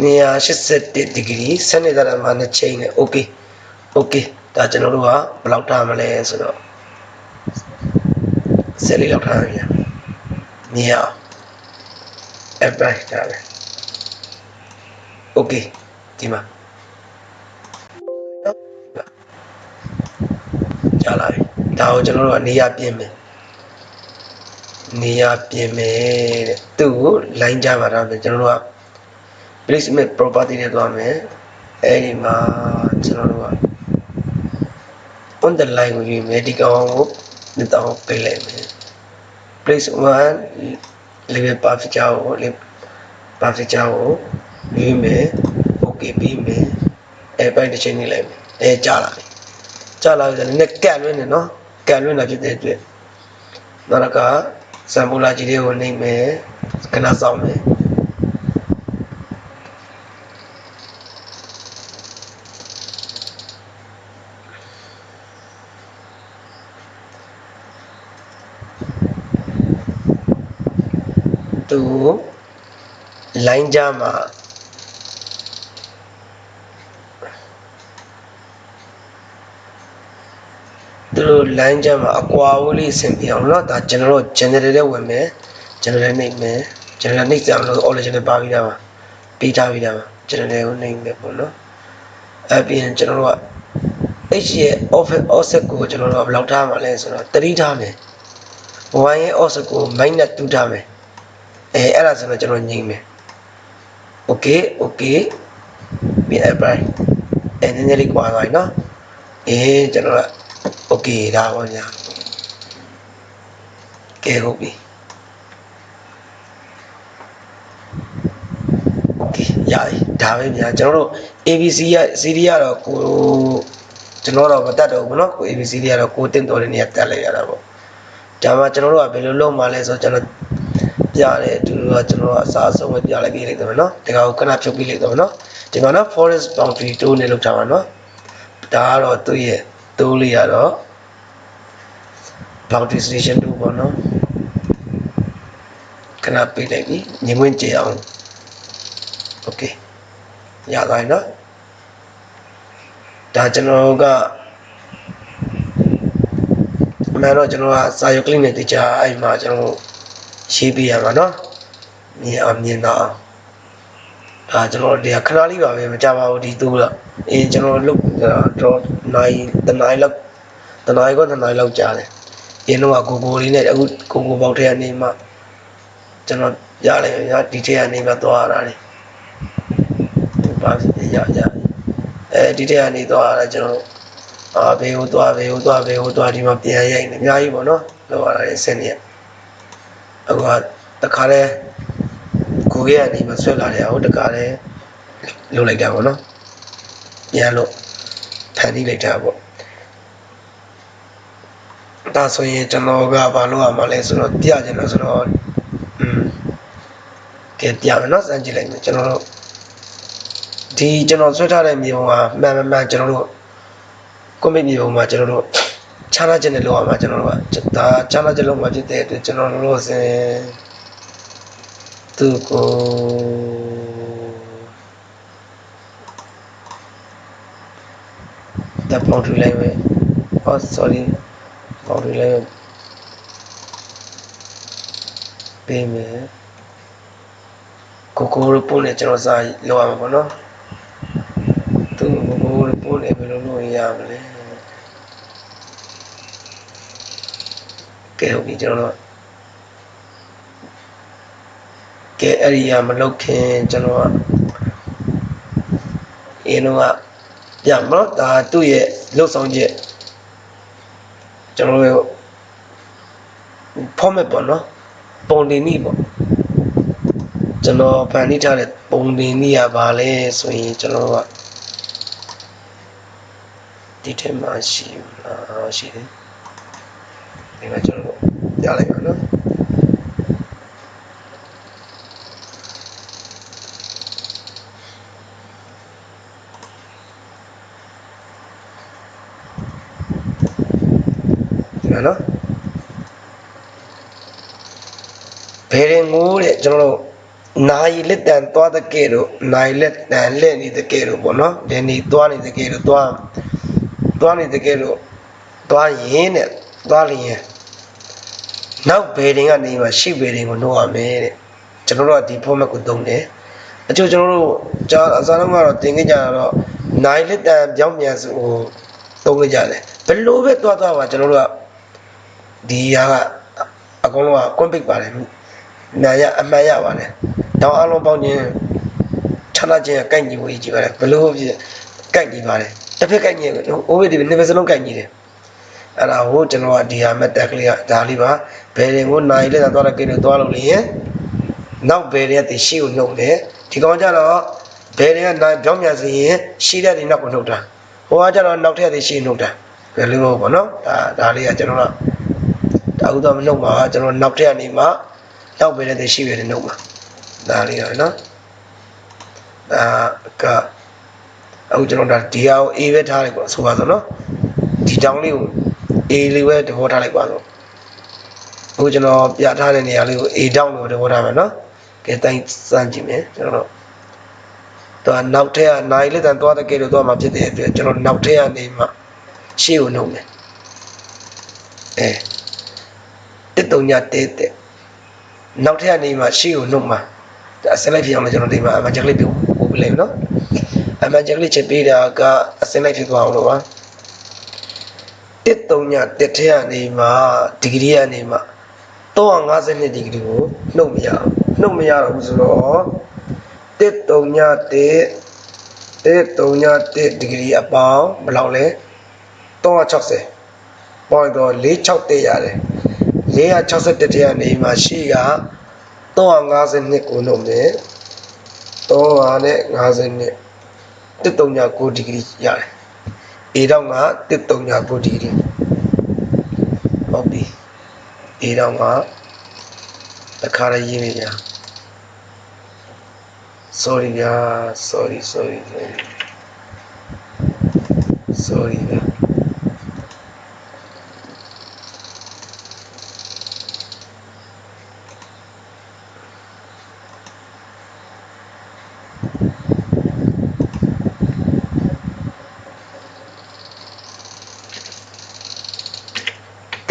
181ဒီဂရီစနစ်သားမှာ2ချိန်နဲ့ okay okay ဒါကျွန်တော်တို့ကဘယ်လောက်ထားမလဲဆိုတော့ဆက်လေးလောက်ထားရအောင်မြင်အောင် apply ထားမယ် okay ဒီမှာကြာလာပြီဒါကိုကျွန်တော်တို့ကနေရာပြင်မယ်နေရာပြင်မယ်တဲ့သူ့ကို line ကြပါတော့ကျွန်တော်တို့က placement property နဲ့သွားမယ်အဲ့ဒီမှာကျွန်တော်တို့က on the line ကိုယူမယ်ဒီကောင်ကိုနှစ်တောင်ပေးလိုက်မယ် place 1 level perfect ကိုယူမယ် okay ပြီးမယ်ပိုင်းတစ်ချိန်နေလိုက်မယ်ကြာလာပြီကြာလာပြီဆိုတော့လည်းကတ်လွင်းနေနော်ကတ်လွင်းတာဖြစ်တဲ့အတွက်နောက်ကစံပူလာကြီးတွေကိုနှိမ့်မယ်ခဏစောင့်မယ်သူ line ကြမှာသူတို့ line ကြမှာအကွာဝေးလေးဆင်ပြအောင်เนาะဒါကျွန်တော်တို့ general နဲ့ဝင်မယ် general နှိပ်မယ် general နှိပ်ကြမလို့ original ပါပြီးသားပါပေးထားပြီးသားပါ general ကိုနှိပ်မယ်ပေါ့နော်အပြင်ကျွန်တော်တို့က h ရဲ့ offset ကိုကျွန်တော်တို့ကဘယ်လောက်ထားမှာလဲဆိုတော့3ထားမယ် y ရဲ့ offset ကို -2 ထားမယ်အဲ့ဒါဆိုတော့ကျွန်တော်ညှိမယ် okay okay ပြန် apply နည်းနည်းလေးကွာသွားပြီเนาะကျွန်တော်က okay ဒါပါညာကဲဟုတ်ပြီ okay ရပြီဒါပဲညာကျွန်တော်တို့ ABC ရ CD ရတော့ကိုကျွန်တော်တော့မတတ်တော့ဘူးเนาะကို ABC ရတော့ကိုတင်တော်တဲ့နေရာတက်လိုက်ရတာပေါ့ဒါမှကျွန်တော်တို့ကဘယ်လိုလုပ်မှလဲဆိုတော့ကျွန်တော်ပြတယ်သူတို့ကကျွန်တော်အစားအဆုံးပဲပြလိုက်ပြီးလိုက်တယ်နော်ဒီကောင်ကိုခဏဖြုတ်ပြီးလိုက်တယ်နော်ဒီမှာနော် forest boundary တိုးနေလောက်ထားပါနော်ဒါကတော့သူ့ရဲ့တိုးလေးရတော့ boundary station 2ပေါ့နော်ခဏပေးလိုက်ပြီညင်ဝင်ကြအောင် okay ရသွားပြီနော်ဒါကျွန်တော်ကအမှန်တော့ကျွန်တော်ကစာရုပ်ကလေးနဲ့တခြားအဲ့မှာကျွန်တော်ရေးပြရမှာနော်မြင်တော့ဒါကျွန်တော်ဒီခဏလေးပါပဲမကြပါဘူးဒီတူတော့ကျွန်တော်လုတ်တော့နိုင်တနိုင်လောက်ကြာတယ်ရင်းတော့ကိုလေးနဲ့အခုကိုပေါက်ထဲကနေမှကျွန်တော်ရလိုက်ရဒီထဲကနေမှသွားရတာလေပါရဒီထဲကနေသွားရတာကျွန်တော်ဘေးကိုသွားဒီမှာပြန်ရိုက်နေအများကြီးပေါ့နော်လောက်ရတာလေစင်နေရအခုကတခါလဲကိုကြီးကနေမှဆွဲလာတယ်ဟုတ်တခါလဲ လုပ်လိုက်တာပေါ့နော်ပြန်လို့ဖန်တီးလိုက်တာပေါ့ဒါဆိုရင်ကျွန်တော်ကဘာလို့ရမှာလဲဆိုတော့ပြကြတယ်ဆိုတော့ကဲပြမယ်နော်စမ်းကြည့်လိုက်မယ်ကျွန်တော်တို့ဒီကျွန်တော်ဆွဲထားတဲ့မြေပုံကမှန်မှန်ကျွန်တော်တို့ကွန်ပျူတာမြေပုံမှာကျွန်တော်တို့ခြားနာချက်နဲ့လောက်ရမှာကျွန်တော်တို့ကဒါခြားနာချက်လောက်မှာဖြစ်တဲ့အတွက်ကျွန်တော်တို့စင်သူကိုတပေါင်းထူလိုက်မယ် oh sorry ပေါင်းထူလိုက်ပေးမယ်ကိုကိုရပို့နဲ့ကျွန်တော်စာလောက်ရမှာပေါ့နော်သူကိုကိုရပို့နဲ့ဘယ်လိုလုပ်ရမလဲကဲဟုတ်ပြီကျွန်တော်ကဲအဲ့ဒီမလုပ်ခင်ကျွန်တော်အင်းတော့ပြမလို့ဒါသူ့ရဲ့လှုပ်ဆောင်ချက်ကျွန်တော်တို့ format ပေါ့နော်ပုံတင်နည်းပေါ့ကျွန်တော်ဖန်တီးထားတဲ့ပုံတင်နည်းကဘာလဲဆိုရင်ကျွန်တော်ကဒီထက်မှရှိလားရှိတယ်ဒီမှာကျွန်တော်ပြလိုက်ပါနော်နော်ဘယ်ရင်ငိုးတဲ့ကျွန်တော်တို့နိုင်လက်တန်သွားတဲ့ကဲတော့နိုင်လက်တန်လက်နေတဲ့ကဲတော့ပေါ့နော်ဒီနေ့သွားနေတဲ့ကဲတော့သွားနေတဲ့ကဲတော့သွားရင်တဲ့သွားလျင်နောက်ဘယ်ရင်ကနေမှရှိဘယ်ရင်ကိုနှုတ်ရမယ်တဲ့ကျွန်တော်တို့ကဒီ format ကိုသုံးတယ်အချို့ကျွန်တော်တို့ကြာအစားလုံးကတော့တင်ခဲ့ကြတော့နိုင်လက်တန်ပြောင်းပြန်ဆိုသုံးခဲ့ကြတယ်ဘယ်လိုပဲသွားပါကျွန်တော်တို့ကဒီဟာကအကုန်လုံးက config ပါတယ်နာရအမှန်ရပါတယ်တောင်းအလုံးပေါင်းခြင်းခြားနာခြင်းကကိုက်ညီဖို့ကြည့်ပါတယ်ဘလို့ဖြစ်ကိုက်ညီပါတယ်တစ်ဖက်ကိုက်ညီတယ်ဟိုဘက်ဒီနှစ်ဖက်စလုံးကိုက်ညီတယ်အဲ့ဒါဟိုကျွန်တော်ကဒီဟာမက်ကလေးကဒါလေးပါဘယ်ရင်ကိုနိုင်လက်သွားတဲ့ကိလို့သွားလို့လေနောက်ဘယ်ရက်တည်ရှိကိုနှုတ်တယ်ဒီကောင်ကြတော့ဘယ်ရင်ကနိုင်ပြောင်းပြန်စီရင်ရှိတဲ့ဒီနောက်ကိုနှုတ်တာဟိုကကြတော့နောက်ထပ်တည်ရှိနှုတ်တာဘယ်လိုပေါ့နော်ဒါလေးကကျွန်တော်ကဒါဥသောမနှုတ်ပါကျွန်တော်နောက်ထပ်ကနေမှနောက်ပဲတဲ့ရှိရတယ်နှုတ်မှာဒါလေးရနော်ဒါကအခုကျွန်တော်ဒါဒီဟာကို A ပဲထားလိုက်ပါဆိုပါစို့နော်ဒီတောင်းလေးကို A လေးပဲသဘောထားလိုက်ပါစို့အခုကျွန်တော်ပြထားတဲ့နေရာလေးကို A တောင်းလို့သဘောထားမယ်နော်ကဲတိုင်းစမ်းကြည့်မယ်ကျွန်တော်တော့နောက်ထပ်ကနိုင်လက်တန်သွားတဲ့ကဲလို့သွားမှာဖြစ်တဲ့အတွက်ကျွန်တော်နောက်ထပ်ကနေမှရှေ့ကိုနှုတ်မယ်တစ်ညတဲ့နောက်ထပ်ကနေမှရှေ့ကိုနှုတ်မှာဒါဆက်လိုက်ပြအောင်ကျွန်တော်ဒီမှာအမှန်ချက်လေးပို့ပြလိုက်နော်အမှန်ချက်လေးချက်ပေးတာကအစင်းလိုက်ဖြစ်သွားအောင်လို့ပါတစ်ညတက်ထဲကနေမှဒီဂရီကနေမှ352ဒီဂရီကိုနှုတ်မရဘူးဆိုတော့တစ်ညတက်ဒီဂရီအပေါင်းဘယ်လောက်လဲ360ပေါင်းတော့46တက်ရတယ်461ထဲကနေမှရှိက352ကိုနှုတ်မယ်352 139ဒီဂရီရတယ်A တော့က139ဒီဂရီဟုတ်ပြီ A တော့ကတစ်ခါလေးရေးနေကြ sorry ဗျာ sorry ဗျာ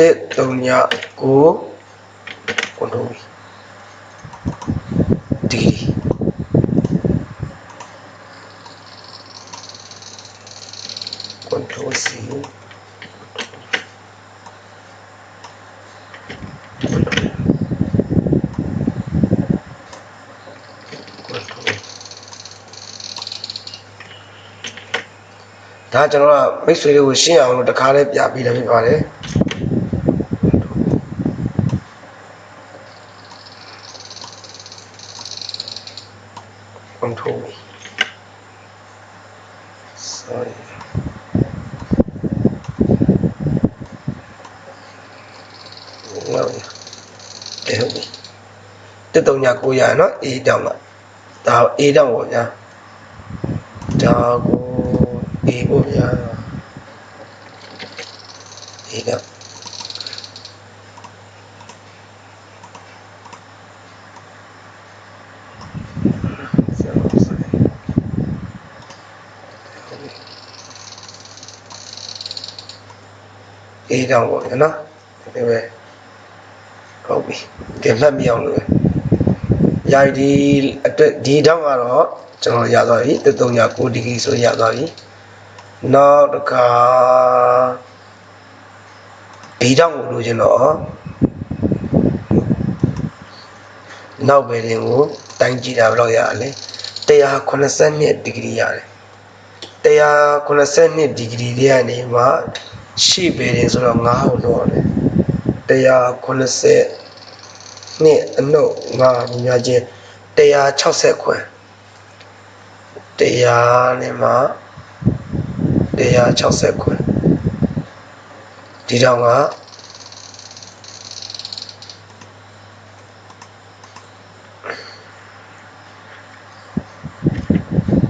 139ကိုနှုတ်ပြီဒီControl Cဒါကျွန်တော်ကမိတ်ဆွေတွေကိုရှင်းအောင်လို့တခါလေးပြပြီးလည်းဖြစ်ပါတယ်control တက်တုံညာ900နော် A တောင်ကဒါ A တောင်ပေါ့ဗျာဒါကို A ပေါ့ဗျာ A တောင်A တောင်ပေါ့ဗျာနော်ဒီပဲဟုတ်ပြီကဲမှတ်မိအောင်လို့ယာဒီအတွက်ဒီတောင်ကတော့ကျွန်တော်ရသွားပြီတက်တုံညာ9 degree ဆိုရသွားပြီနောက်တစ်ခါ B တောင်ကိုလိုချင်တော့နောက်ပဲတင်ကိုတိုင်းကြည့်တာဘယ်လောက်ရလဲ182 ဒီဂရီရတယ်182 ဒီဂရီတွေကနေမှရှေ့ပဲတင်ဆိုတော့9ကိုလောက်ရတယ်180နှစ်အနှုတ်9များချင်း160ခွဲ100နဲ့မှ160ခွဲဒီတော့က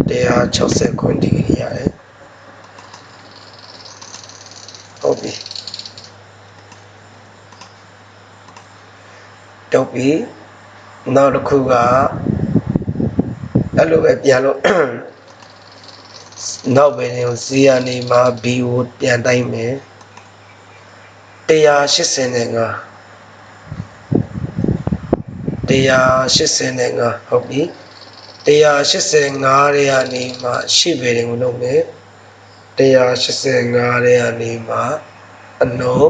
160ခွဲဒီဂရီရတယ်ဟုတ်ပြီတော့ပြီနောက်တစ်ခုကအဲ့လိုပဲပြန်လို့နောက်ပဲနေကို C ကနေမှ B ကိုပြန်တိုင်းမယ်185ဟုတ်ပြီ185ရဲ့ကနေမှရှေ့ပဲတင်ကိုလုပ်မယ်185ရဲ့ကနေမှအနှုတ်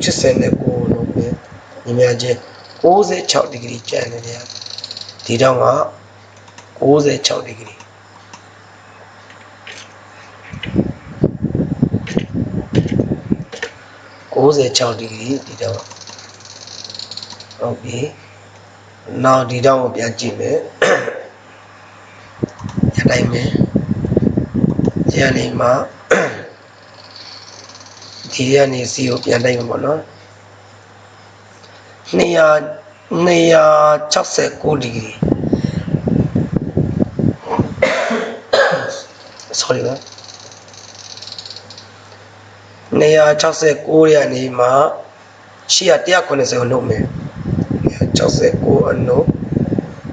89ကိုလုပ်မယ်ညီမချင်း96ဒီဂရီကျန်တယ်ဗျာဒီတော့က96ဒီဂရီ96ဒီဂရီဒီတော့ဟုတ်ပြီနောက်ဒီတော့ကိုပြန်ကြည့်မယ်ရတိုင်းမယ်ရနေမှာဒီရနေစီကိုပြန်တိုင်းမှာပေါ့နော်269ဒီဂရီ sorry ပါ269ရနေမှာရှေ့က190ကိုနှုတ်မယ်169အနှုတ်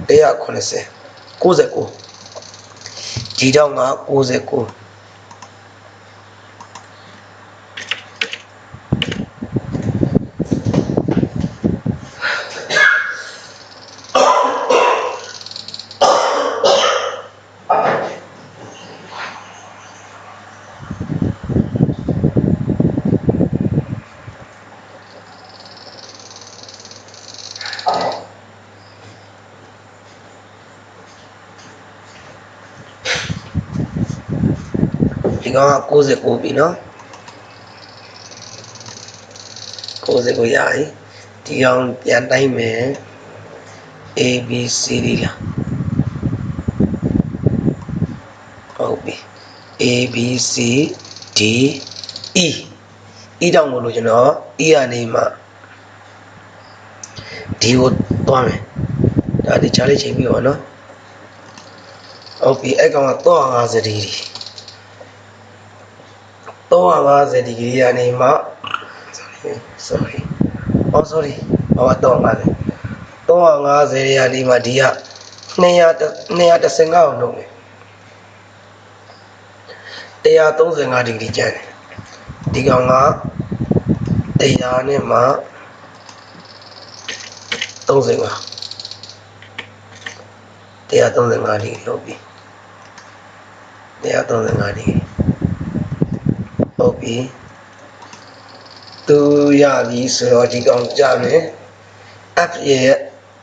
190 99ဒီတော့က99ဒီကောင်က69ပြီနော်69ရပြီဒီကောင်ပြန်တိုင်းမယ် A B C D လားဟုတ်ပြီ A B C D E E တောင်ကိုလို့ကျွန်တော် E ကနေမှ D ကိုသွားမယ်ဒါဒီချားလေးချိန်ပြီးပါနော်ဟုတ်ပြီအဲ့ကောင်က350ဒီဂရီ350ဒီဂရီကနေမှ sorry အော် sorry ဟော350ရာဒီမှာဒီက235ကိုလုပ်မယ်135ဒီဂရီကျန်တယ်ဒီကောင်က100နဲ့မှ35 135ဒီဂရီဟုတ်ပြီ135ဒီဂရီဟုတ်ပြီသူရပြီဆိုတော့ဒီကောင်ကြမယ် F ရဲ့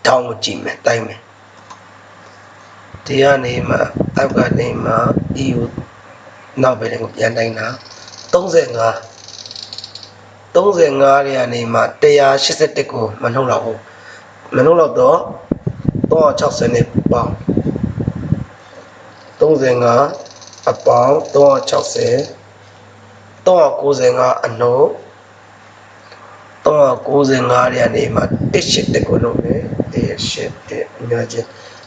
တောင်းကိုကြည့်မယ်တိုင်းမယ်ဒီကနေမှ F ကနေမှ E ကိုနောက်ပဲကိုပြန်တိုင်းတာ35တွေကနေမှ181ကိုမနှုတ်တော့ဘူးမနှုတ်တော့360နဲ့ပေါင်း35အပေါင်း360 395အနှုတ်395တွေကနေမှ181ကိုလုပ်မယ် အများကြီး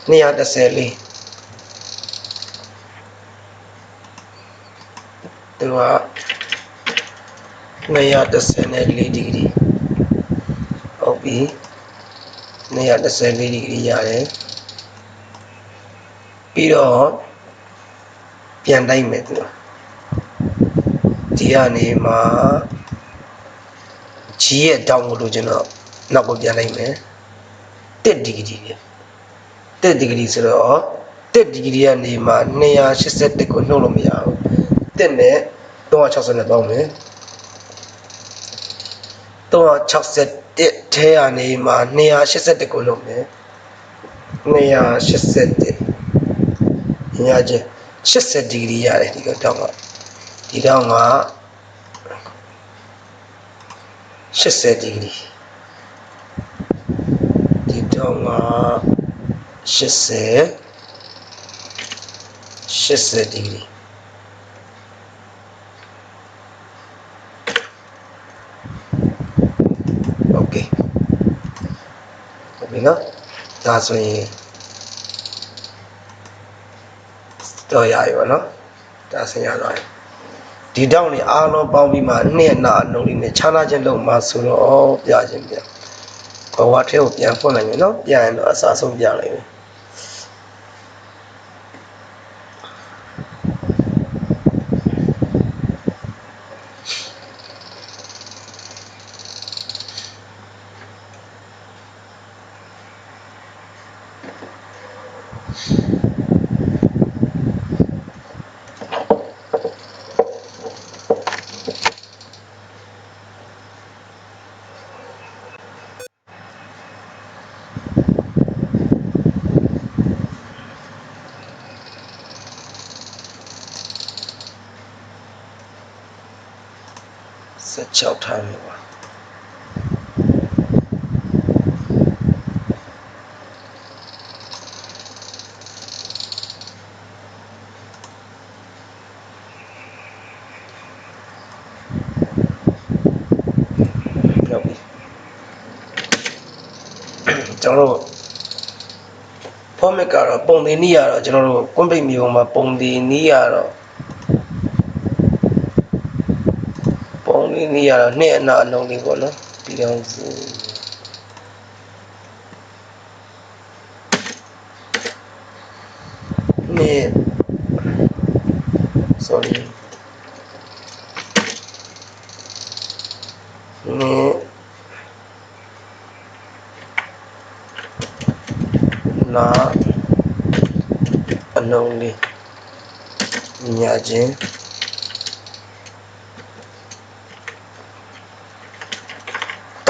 214သူက214ဒီဂရီဟုတ်ပြီ214ဒီဂရီရတယ်ပြီးတော့ပြန်တိုက်မယ်သူဒီကနေမှG ရဲ့တောင်းလို့ကျွန်တော်နောက်ကိုပြန်လိုက်မယ်1ဒီဂရီ1ဒီဂရီဆိုတော့1ဒီဂရီကနေမှ281ကိုနှုတ်လို့မရဘူး1နဲ့360နဲ့ပေါင်းမယ်361ထဲကနေမှ281ကိုနှုတ်မယ်281ညာချင်း80ဒီဂရီရတယ်ဒီကတော့ကဒီတော့က80ဒီဂရီဒီတော့က80ဒီဂရီโอเคဟုတ်ပြီနော်ဒါဆိုရင်တော့ရပြီပေါ့နော်ဒါဆင်ရသွားပြီဒီတောင်းနေအားလုံးပေါင်းပြီးမှနှစ်နာအလုံးလေးနဲ့ခြားနာခြင်းလုံးမှာဆိုတော့ပြခြင်းပြဘဝထဲကိုပြန်ဖွင့်လိုက်မယ်နော်ပြန်ရင်တော့အစားဆုံးပြလိုက်မယ်16ထားမယ်ပါကျွန်တော်တို့format ကတော့ပုံသင်နည်းကတော့ကျွန်တော်တို့ကွန်ပိတ်မျိုးမှာပုံသင်နည်းကတော့နှစ်အနာအလုံးလေးပေါ့နော်ပြီးတော့နှစ် sorry နှစ်နာအလုံးလေးညာချင်း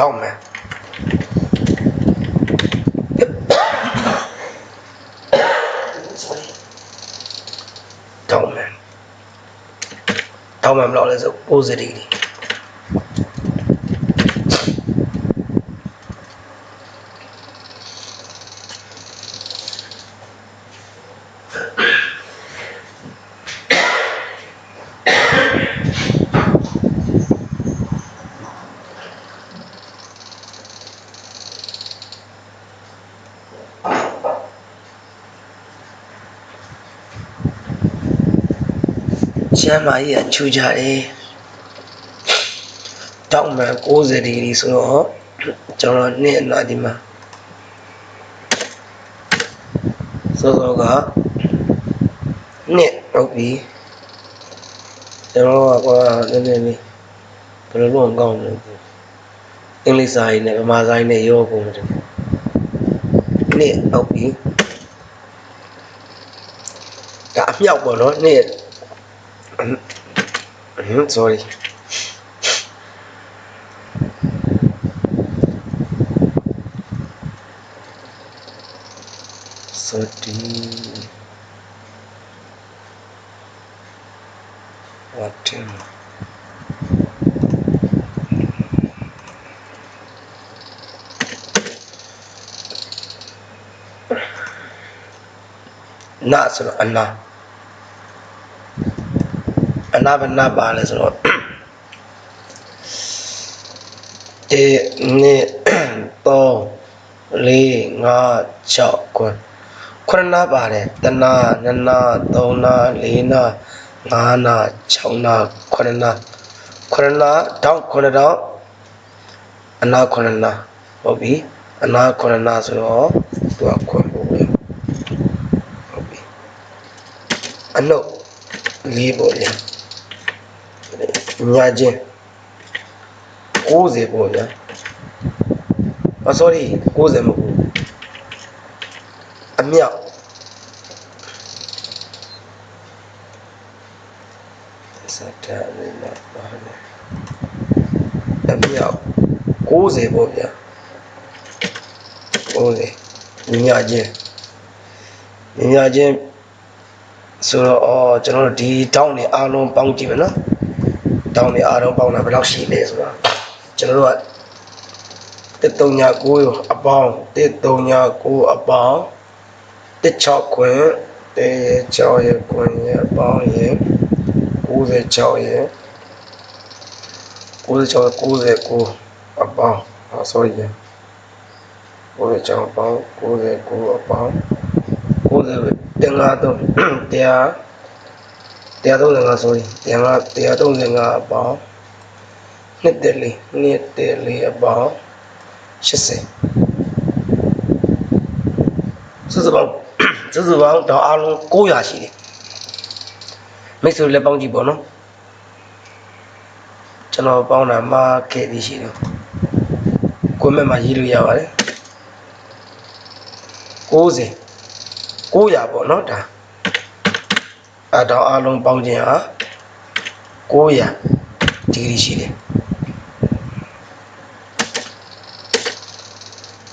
တောင်းမယ်တောင်းမယ်မလို့လဲဆို90ဒီဂရီကျမ်းမာကြီးကချူကြတယ်တောင်းမှန်90ဒီဂရီဆိုတော့ကျွန်တော်နှစ်အနာဒီမှာစောစောကနှစ်ဟုတ်ပြီကျွန်တော်ကနည်းနည်းလေးဘယ်လိုလုပ်အောင်ကောင်းလဲအင်္ဂလိပ်စာရေးနဲ့ဗမာစာရေးနဲ့ရောကုန်တယ်နှစ်ဟုတ်ပြီဒါအမြောက်ပေါ့နော်နှစ်sorry what na ဆိုတော့အနာဘယ်နာပါလဲဆိုတော့1 2 3 4 5 6 9 9နာပါတယ်တနာ2နာ3နာ4နာ5နာ6နာ9နာ9နာတောင်း9တောင်းအနာ9နာဟုတ်ပြီအနာ9နာဆိုတော့သူကခွန်ဖို့ပဲဟုတ်ပြီအနုတ်4ပေါ့ဗျာညာချင်း90ပေါ့ဗျာsorry 90မဟုတ်ဘူးအမြောက်စတာလေးမှာပါတယ်အမြောက်90ပေါ့ဗျာ90ညာချင်းဆိုတော့ကျွန်တော်တို့ဒီတောင်းနေအားလုံးပေါင်းကြည့်မယ်နော်တောင်းနေအားလုံးပေါင်းတာဘယ်လောက်ရှိလဲဆိုတော့ကျွန်တော်တို့က139အပေါင်း139အပေါင်း16ခွင်16ရဲ့ခွင်ရဲ့အပေါင်းရဲ့96ရဲ့96အပေါင်းsorry 96အပေါင်း99အပေါင်း90တင်လာတော့135 sorry 135အပေါင်း2.4အပေါင်း80စုစုပေါင်းတော့အားလုံး900ရှိတယ်မိတ်ဆွေလည်းပေါင်းကြည့်ပေါ့နော်ကျွန်တော်ပေါင်းတာမှာခဲ့ပြီးရှိတယ်ကွန်မန့်မှာရေးလို့ရပါတယ်900ပေါ့နော်ဒါတော့အားလုံးပေါင်းခြင်းဟာ900ဒီဂရီရှိတယ်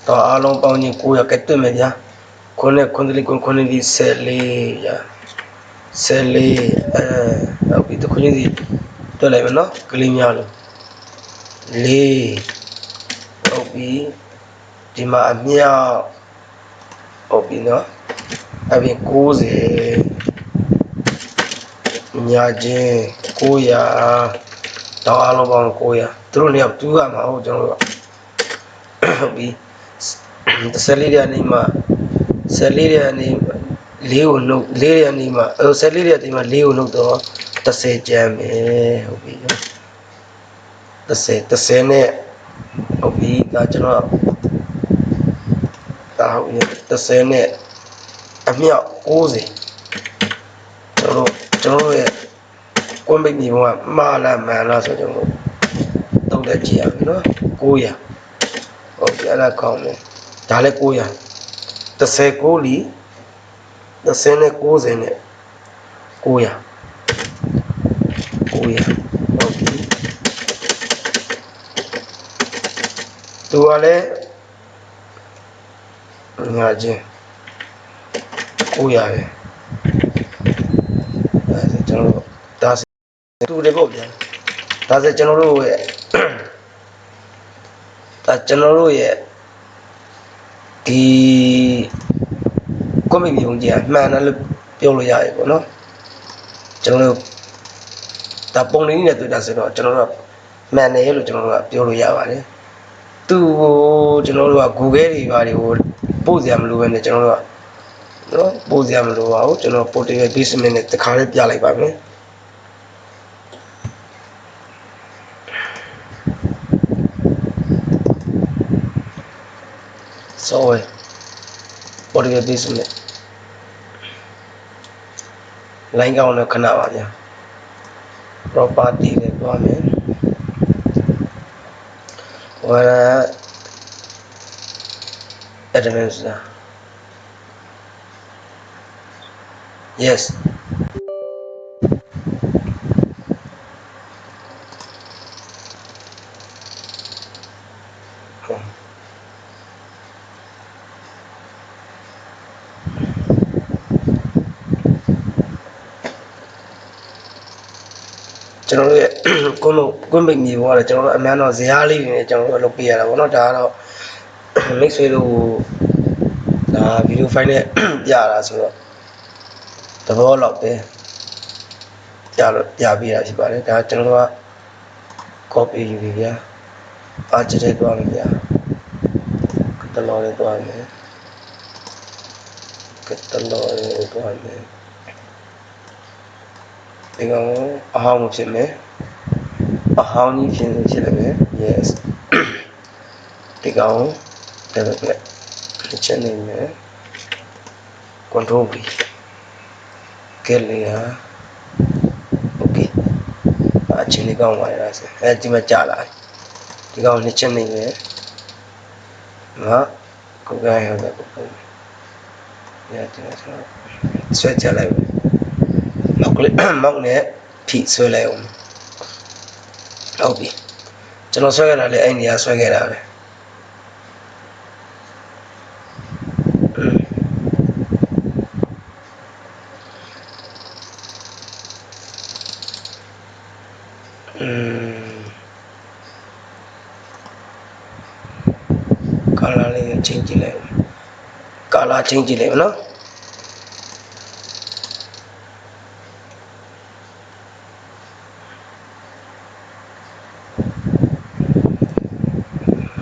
တော့အားလုံးပေါင်းခြင်း900ကဲတွေ့မယ်ဗျာ9နဲ့9လေး9လေး14ရာ14ဟုတ်ပြီတခုချင်းစီတွေ့လိုက်မယ်နော်ကလေးများလို့4ဟုတ်ပြီဒီမှာအမြောက်ဟုတ်ပြီနော်အပြင်90ညာချင်း900တော့အားလုံးပေါင်း900သူတို့လည်းတူးရမှာဟုတ်ကျွန်တော်တို့ဟုတ်ပြီ14ရက်နေမှာ14ရက်နေ4ကိုနှုတ်4ရက်နေမှာ14ရက်ဒီမှာ4ကိုနှုတ်တော့30ကျန်မယ်ဟုတ်ပြီ30နဲ့ဟုတ်ပြီဒါကျွန်တော်ဒါဟုတ်ပြီ30နဲ့အမြောက်90ကျွန်တော်ရဲ့ကွန်ဘိတ်ညီဘုံကမှားလားမှန်လားဆိုကျွန်တော်တုံးတက်ကြည့်ရမယ်နော်900ဟုတ်ပြီအဲ့ဒါကောင်းတယ်ဒါလည်း900 30လီ30နဲ့90နဲ့900ဟုတ်ပြီသူကလည်းငါချင်း900ပဲဒါကျွန်တော်ဒါတူတယ်ပေါ့ဗျာဒါဆိုကျွန်တော်တို့ရဲ့ဒီကွန်မန့်မျိုးကြီးအမှန်တယ်လို့ပြောလို့ရတယ်ပေါ့နော်ကျွန်တော်တို့ဒါပုံလေးနဲ့တွေ့တာဆိုတော့ကျွန်တော်တို့မှန်တယ်လို့ကျွန်တော်တို့ကပြောလို့ရပါတယ်သူ့ကိုကျွန်တော်တို့က Google တွေဘာတွေကိုပို့စရာမလိုဘဲနဲ့ကျွန်တော်တို့ကနော်ပို့စရာမလိုပါဘူးကျွန်တော် portable basement နဲ့တခါလေးပြလိုက်ပါမယ်software portable basement line ကောင်းတော့ခဏပါဗျာ property နဲ့သွားမယ်ဟော advanced yesကျွန်တော်ရဲ့ကွန်ဘိတ်မြေပေါ်ကကျွန်တော်တို့အမှန်တော့ဇရာလေးတွေနဲ့ကျွန်တော်တို့လုပ်ပြရတာပေါ့နော်ဒါကတော့မိတ်ဆွေတို့ဒါဗီဒီယိုဖိုင်နဲ့ပြတာဆိုတော့သဘောလောက်ပဲပြပေးတာဖြစ်ပါတယ်ဒါကျွန်တော်တို့က copy ယူပြီဗျာအားချက်တဲ့သွားမယ်ဗျာ catalog လေးတွားမယ် catalog လေးတွားမယ်ဒီကောင်အဟောင်းဖြစ်မယ်အဟောင်းကြီးဖြစ်နေမယ် yes ဒီကောင်တက်လက်ချက်နေမယ် control V ကဲလေဟာ okay အချင်းလေးကောင်းပါလားဆက်အဲဒီမှာကြာလာဒီကောင်နှစ်ချက်နေမယ်ငါကိုယ်ကရတဲ့ပုံရတယ်ဆွဲချလိုက်မယ်မောက်ကလေးမောက်နဲ့ဖိဆွဲလိုက်အောင်ဟုတ်ပြီကျွန်တော်ဆွဲခဲ့တာလေအဲ့နေရာဆွဲခဲ့တာပဲကာလာလေးချင်းကြည့်လိုက်ကာလာချင်းကြည့်လိုက်နော်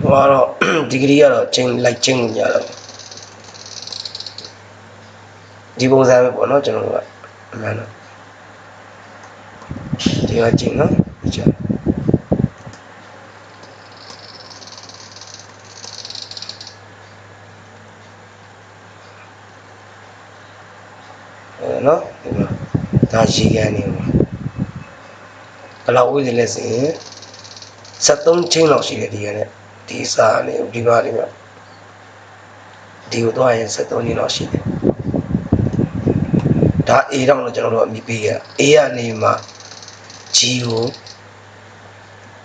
ဟောတော့ဒီဂရီကတော့ချင်းလိုက်ချင်းလို့ရတော့ဒီပုံစံပဲပေါ့နော်ကျွန်တော်တို့ကအမှန်တော့ဒီကချင်းနော်ဒီချက်နော်ဒီမှာဒါရေကန်နေမှာဘယ်လောက်ဝေးလဲဆိုရင်73ချင်းလောက်ရှိတယ်ဒီကနေ့ဒီစာနေဒီပါလေးမှာဒီကိုတော့ရင်73ချင်းလောက်ရှိတယ်ဒါ A တော့ကျွန်တော်တို့အမိပေးရ A ကနေမှ G ကို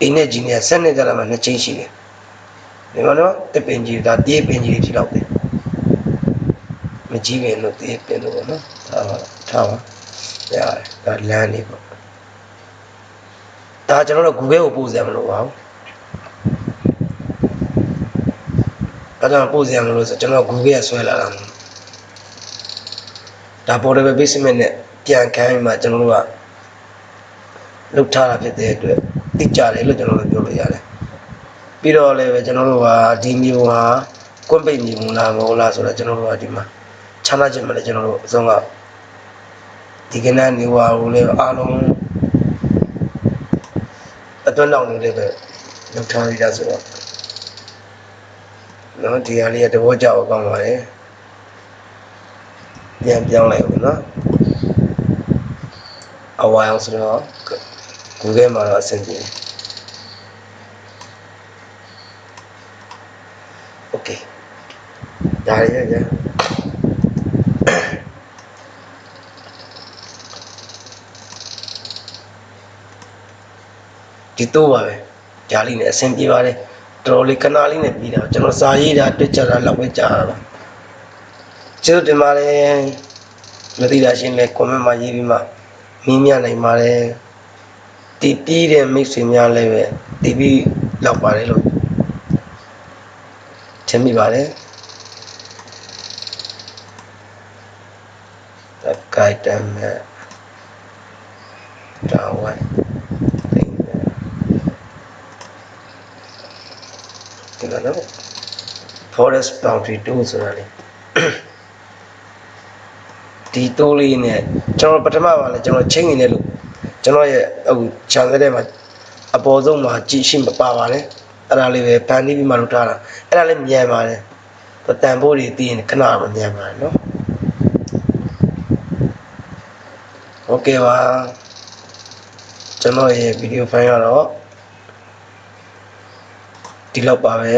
A နဲ့ G နဲ့ဆက်နေကြတာမှ2ချင်းရှိတယ်ဒီမှာနော်တပင်ကြီးဒါတေးပင်ကြီးဖြစ်တော့တယ်မကြီးပဲလို့တေးပင်လို့ပေါ့နော်ထားပါရတယ်ဒါလမ်းလေးပေါ့ဒါကျွန်တော်တို့ Google ကိုပို့စရာမလိုပါဘူးဒါကြောင့်ပို့စရာမလိုဆိုကျွန်တော် Google ကဆွဲလာတာဒါ portable basement နဲ့ပြန်ခိုင်းမှကျွန်တော်တို့ကလုတ်ထားတာဖြစ်တဲ့အတွက်တိကျတယ်လို့ကျွန်တော်တို့ပြောလို့ရတယ်ပြီးတော့လည်းပဲကျွန်တော်တို့ကဒီမျိုးဟာကွန့်ပိတ်မျိုးလားမဟုတ်လားဆိုတော့ကျွန်တော်တို့ကဒီမှာချမ်းသာခြင်းမလဲကျွန်တော်တို့အဆုံးကဒီကနေ့နေဝါကိုလည်းအားလုံးအတွန်းတောင်တွေလည်းပဲလုတ်ထားရတာဆိုတော့နော်ဒီဟာလေးကတဘောကြောက်ကောင်းပါတယ်ပြန်ပြောင်းလိုက်ဦးနော်အဝါအောင်ဆိုတော့ Google မှာတော့အဆင်ပြေ Okay ဒါရရဒီတော့ပါပဲဂျာလီနဲ့အဆင်ပြေပါတယ်တော်တော်လေးခဏလေးနဲ့ပြီးတာကျွန်တော်စာရေးတာတွေ့ကြတာလောက်ပဲကြာတာပါကျေးဇူးတင်ပါတယ်မသိတာရှင်းလဲ comment မှာရေးပြီးမှမင်းမြနိုင်ပါတယ်တီးပြီးတဲ့မိတ်ဆွေများလည်းပဲတီးပြီးလောက်ပါတယ်လို့ထင်မိပါတယ်that guy damn that one thing that no forest boundary 2ဆိုတာလေဒီတိုးလေးနဲ့ကျွန်တော်ပထမပါလဲကျွန်တော်ချင်းနေတယ်လို့ကျွန်တော်ရဲ့အခု channel ထဲမှာအပေါ်ဆုံးမှာကြည့်ရှိမပါပါနဲ့အဲ့ဒါလေးပဲဖန်တီးပြီးမှလုပ်ထားတာအဲ့ဒါလေးမြန်ပါတယ်တန်ဖိုးတွေတည်ရင်ခဏမှမြန်ပါတယ်နော်โอเคပါကျွန်တော်ရဲ့ဗီဒီယိုဖိုင်ကတော့ဒီလောက်ပါပဲ